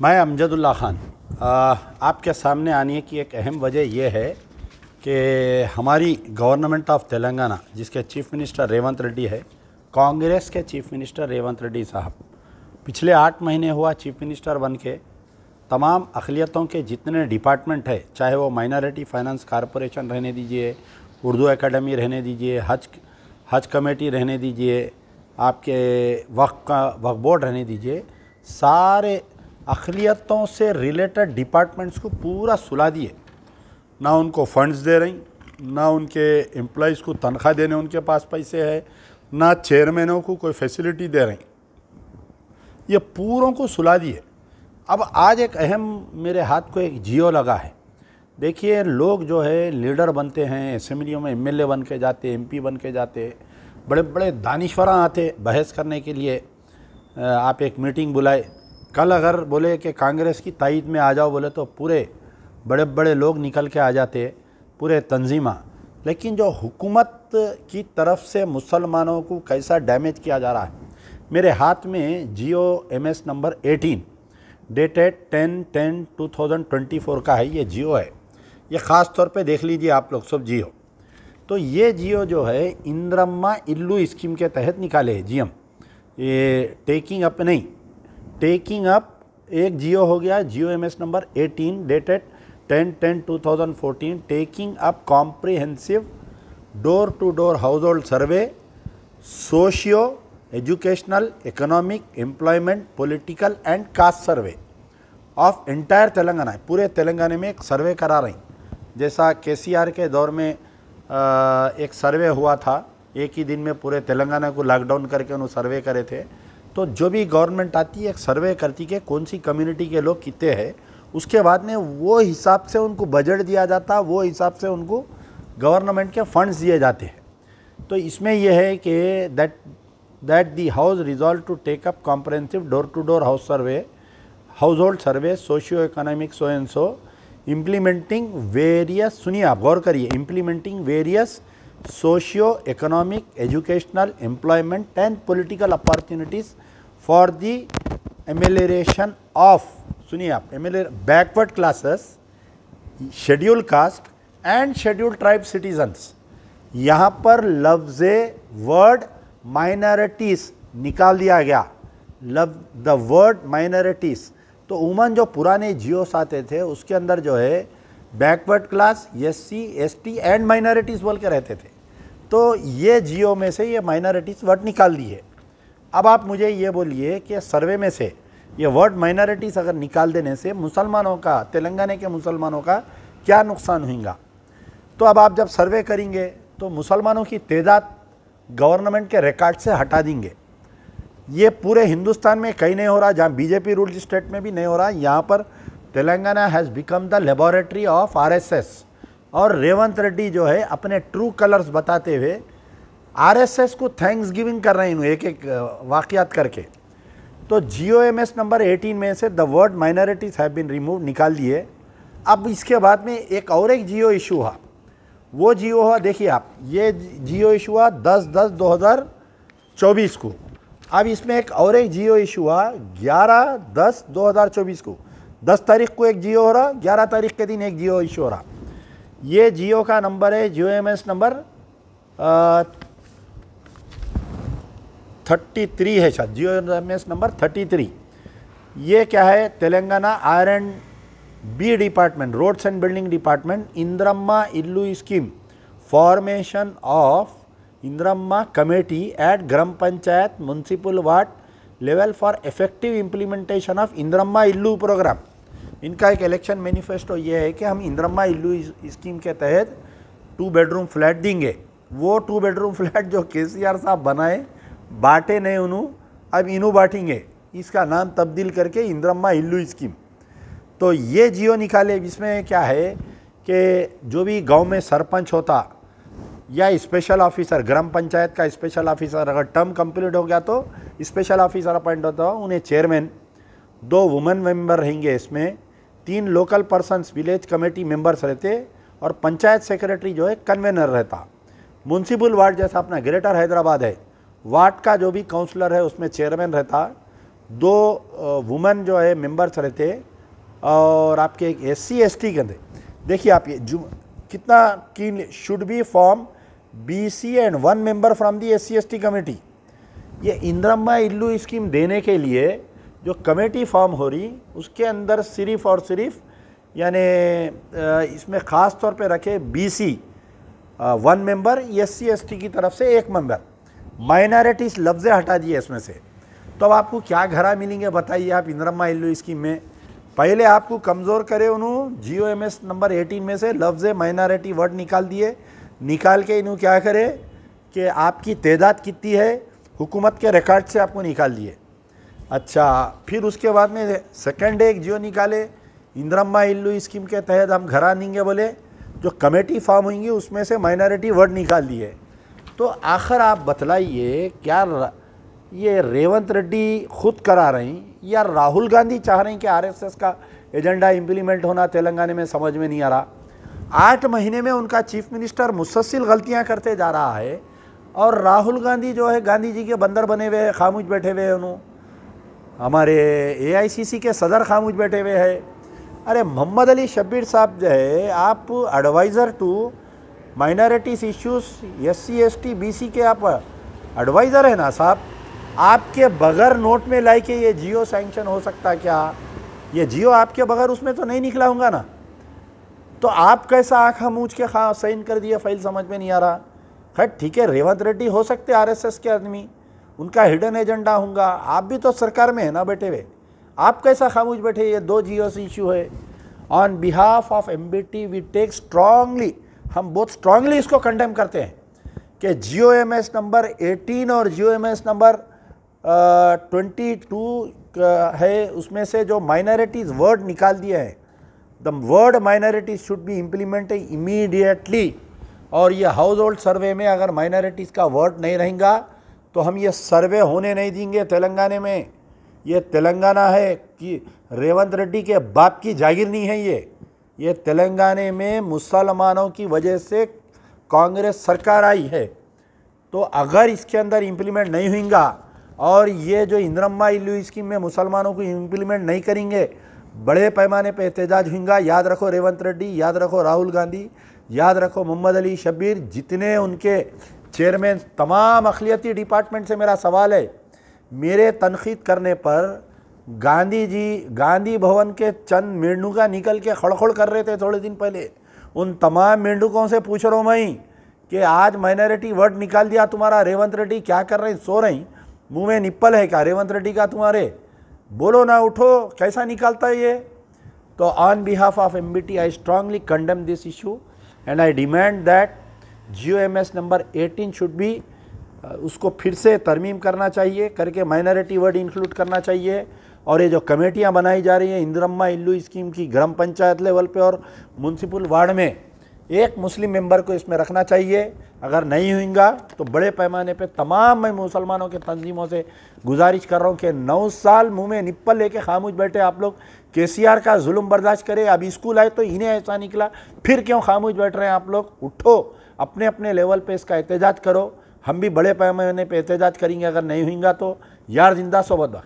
मैं अमजदुल्ला खान आपके सामने आने की एक अहम वजह यह है कि हमारी गवर्नमेंट ऑफ तेलंगाना, जिसके चीफ मिनिस्टर रेवंत रेड्डी है, कांग्रेस के चीफ मिनिस्टर रेवंत रेड्डी साहब पिछले 8 महीने हुआ चीफ मिनिस्टर बन के तमाम अक़लियतों के जितने डिपार्टमेंट है, चाहे वो माइनॉरिटी फाइनेंस कॉरपोरेशन रहने दीजिए, उर्दू एकेडमी रहने दीजिए, हज कमेटी रहने दीजिए, आपके वक्फ बोर्ड रहने दीजिए, सारे अक़लियतों से रिलेटेड डिपार्टमेंट्स को पूरा सुला दिए। ना उनको फंड्स दे रही, ना उनके एम्प्लॉइज़ को तनख्वाह देने उनके पास पैसे है, ना चेयरमैनों को कोई फैसिलिटी दे रही। ये पूरों को सुला दिए। अब आज एक अहम मेरे हाथ को एक जियो लगा है। देखिए, लोग जो है लीडर बनते हैं, असेंबलियों में एमएलए बन के जाते, एमपी बन के जाते, बड़े बड़े दानिश्वरा आते बहस करने के लिए। आप एक मीटिंग बुलाए, कल अगर बोले कि कांग्रेस की तायद में आ जाओ बोले तो पूरे बड़े बड़े लोग निकल के आ जाते, पूरे तंजीमा। लेकिन जो हुकूमत की तरफ से मुसलमानों को कैसा डैमेज किया जा रहा है, मेरे हाथ में जियो MS नंबर 18 डेटेड 10/10/2024 का है। ये जियो है, ये ख़ास तौर पे देख लीजिए आप लोग सब जियो। तो ये जियो जो है इंद्रम्मा इल्लू स्कीम के तहत निकाले है GM। ये टेकिंग अप नहीं, टेकिंग अप एक जियो हो गया, GO MS number 18 dated 10/10/2014, taking up comprehensive door to door house hold survey, socio educational, economic, employment, political and caste survey of entire Telangana. पूरे तेलंगाना में एक सर्वे करा रही, जैसा KCR के दौर में एक सर्वे हुआ था, एक ही दिन में पूरे तेलंगाना को लॉकडाउन करके उन्होंने सर्वे करे थे। तो जो भी गवर्नमेंट आती है एक सर्वे करती है कौन सी कम्युनिटी के लोग कितने हैं, उसके बाद में वो हिसाब से उनको बजट दिया जाता, वो हिसाब से उनको गवर्नमेंट के फंड्स दिए जाते हैं। तो इसमें यह है कि that the house resolve to take up comprehensive door to door house hold survey, socio economic so and so, implementing various, सुनिए आप गौर करिए, implementing various socio economic, educational, employment and political opportunities for the amelioration of, सुनिए आप, backward classes, schedule caste and schedule tribe citizens. यहाँ पर लफ्ज़ word minorities निकाल दिया गया, द वर्ड माइनॉरिटीज़। तो उमन जो पुराने जियोस आते थे उसके अंदर जो है backward class, SC ST and minorities बोल के रहते थे। तो ये जियो में से ये माइनॉरिटीज़ वर्ड निकाल दिए। अब आप मुझे ये बोलिए कि सर्वे में से ये वर्ड माइनॉरिटीज़ अगर निकाल देने से मुसलमानों का, तेलंगाना के मुसलमानों का क्या नुकसान होगा? तो अब आप जब सर्वे करेंगे तो मुसलमानों की तादाद गवर्नमेंट के रिकॉर्ड से हटा देंगे। ये पूरे हिंदुस्तान में कहीं नहीं हो रहा, जहाँ BJP रूल्ड स्टेट में भी नहीं हो रहा। यहाँ पर Telangana has become the laboratory of RSS। और रेवंत रेड्डी जो है अपने ट्रू कलर्स बताते हुए RSS को थैंक्स गिविंग कर रहे हैं एक एक वाक़यात करके। तो जियो MS नंबर 18 में से the word minorities have been remove निकाल दिए। अब इसके बाद में एक और एक जियो इशू हुआ, वो जियो हुआ, देखिए आप, ये जियो इशू हुआ 10/10/2024 को। अब इसमें एक और एक जियो इशू हुआ 11/10/2024 को। 10 तारीख को एक जियो हो रहा, 11 तारीख के दिन एक जियो इशू हो रहा। ये जियो का नंबर है जियो MS नंबर 33 है शायद, जियो MS नंबर 33। ये क्या है? Telangana R&B department, roads and building department, Indiramma Illu scheme, formation of Indiramma committee at gram panchayat municipal ward level for effective implementation of Indiramma Illu programme. इनका एक इलेक्शन मैनिफेस्टो ये है कि हम इंद्रम्मा इल्लू स्कीम के तहत 2 बेडरूम फ्लैट देंगे। वो 2 बेडरूम फ्लैट जो KCR साहब बनाए, बांटे नहीं उन्होंने, अब इन्हों बांटेंगे, इसका नाम तब्दील करके इंद्रम्मा इल्लू स्कीम। तो ये जियो निकाले। इसमें क्या है कि जो भी गांव में सरपंच होता या स्पेशल ऑफिसर, ग्राम पंचायत का स्पेशल ऑफिसर, अगर टर्म कंप्लीट हो गया तो स्पेशल ऑफिसर अपॉइंट होता हो, उन्हें चेयरमैन, 2 वुमेन मेंबर रहेंगे, इसमें 3 local persons village committee members रहते, और पंचायत सेक्रेटरी जो है कन्वेनर रहता। म्यूनसिपल वार्ड जैसा अपना ग्रेटर हैदराबाद है, वार्ड का जो भी काउंसलर है उसमें चेयरमैन रहता, 2 वुमेन जो है मेंबर्स रहते और आपके एक SC ST के अंदर देखिए आप ये कितना की should be form BC and 1 member from the SC ST committee. ये इंदिरम्मा इल्लू स्कीम देने के लिए जो कमेटी फॉर्म हो रही उसके अंदर सिर्फ और सिर्फ यानी इसमें ख़ास तौर पे रखे BC 1 मेंबर, SC ST की तरफ से 1 मेंबर, माइनॉरिटीज़ लफ्ज़ हटा दिए इसमें से। तो अब आपको क्या घरा मिलेंगे बताइए आप इंदिरम्मा इल्लू स्कीम में। पहले आपको कमज़ोर करे उन्होंने GOMS नंबर 18 में से लफ्ज़ माइनॉरिटी वर्ड निकाल दिए, निकाल के इन्हों क्या करे कि आपकी तादाद कितनी है हुकूमत के रिकॉर्ड से आपको निकाल दिए। अच्छा, फिर उसके बाद में सेकंड एक जियो निकाले इंदिरम्मा इल्लू स्कीम के तहत हम घरा देंगे बोले, जो कमेटी फॉर्म होंगी उसमें से माइनॉरिटी वर्ड निकाल दिए। तो आखिर आप बतलाइए क्या ये रेवंत रेड्डी खुद करा रही या राहुल गांधी चाह रही कि RSS का एजेंडा इम्प्लीमेंट होना तेलंगाना में, समझ में नहीं आ रहा। 8 महीने में उनका चीफ मिनिस्टर मुसलसल गलतियां करते जा रहा है और राहुल गांधी जो है गांधी जी के बंदर बने हुए हैं, खामोश बैठे हुए हैं। उन्होंने हमारे AICC के सदर खामोश बैठे हुए हैं। अरे मोहम्मद अली शब्बीर साहब जो है, आप advisor to minorities issues SC ST BC के आप एडवाइज़र है ना साहब। आपके बगैर नोट में लाई के ये जियो सैंक्शन हो सकता क्या? ये जियो आपके बगैर उसमें तो नहीं निकला होगा ना। तो आप कैसा आँखा मूझ के साइन कर दिया फाइल, समझ में नहीं आ रहा। खैर ठीक है, रेवंत रेड्डी हो सकते RSS के आदमी, उनका हिडन एजेंडा होगा। आप भी तो सरकार में है ना बैठे हुए, आप कैसा खामोश बैठे? ये 2 जियोस इशू है। On behalf of MBT we take strongly, हम बहुत स्ट्रांगली इसको कंडेम करते हैं कि GOMS नंबर 18 और GOMS नंबर 22 है, उसमें से जो माइनॉरिटीज़ वर्ड निकाल दिए हैं, the word minorities should be implemented immediately. और ये हाउस होल्ड सर्वे में अगर माइनॉरिटीज़ का वर्ड नहीं रहेगा तो हम ये सर्वे होने नहीं देंगे तेलंगाना में। ये तेलंगाना है कि रेवंत रेड्डी के बाप की जागीर नहीं है। ये तेलंगाना में मुसलमानों की वजह से कांग्रेस सरकार आई है। तो अगर इसके अंदर इम्प्लीमेंट नहीं होगा और ये जो इंदिरम्मा इल्लू स्कीम में मुसलमानों को इम्प्लीमेंट नहीं करेंगे, बड़े पैमाने पे एहतजाज होगा। याद रखो रेवंत रेड्डी, याद रखो राहुल गांधी, याद रखो मोहम्मद अली शब्बीर, जितने उनके चेयरमैन, तमाम अखिलियती डिपार्टमेंट से मेरा सवाल है, मेरे तनखीद करने पर गांधी जी गांधी भवन के चंद मेंढका निकल के खड़खड़ कर रहे थे थोड़े दिन पहले। उन तमाम मेंढकों से पूछ रहा हूँ मैं कि आज माइनॉरिटी वर्ड निकाल दिया तुम्हारा, रेवंत रेड्डी क्या कर रहे हैं? सो रही, मुंह में निप्पल है क्या रेवंत रेड्डी का तुम्हारे? बोलो ना, उठो, कैसा निकालता है ये? तो on behalf of MBT I strongly condemn this issue and I demand that GOMS number 18 should be, उसको फिर से तरमीम करना चाहिए, करके माइनॉरिटी वर्ड इंक्लूड करना चाहिए। और ये जो कमेटियां बनाई जा रही हैं इंदिरम्मा इल्लू स्कीम की, ग्राम पंचायत लेवल पे और म्यूनसिपल वार्ड में, एक मुस्लिम मेंबर को इसमें रखना चाहिए। अगर नहीं होगा तो बड़े पैमाने पे तमाम मैं मुसलमानों के तंजीमों से गुजारिश कर रहा हूँ कि 9 साल मुंह में निप्पल लेके खामोश बैठे आप लोग। KCR का जुल्म बर्दाश्त करे, अब स्कूल आए तो इन्हें ऐसा निकला, फिर क्यों खामोश बैठ रहे हैं आप लोग? उठो, अपने अपने लेवल पे इसका एहतजाज करो। हम भी बड़े पैमाने पे एहतजाज करेंगे अगर नहीं होगा तो। यार जिंदा सोबत।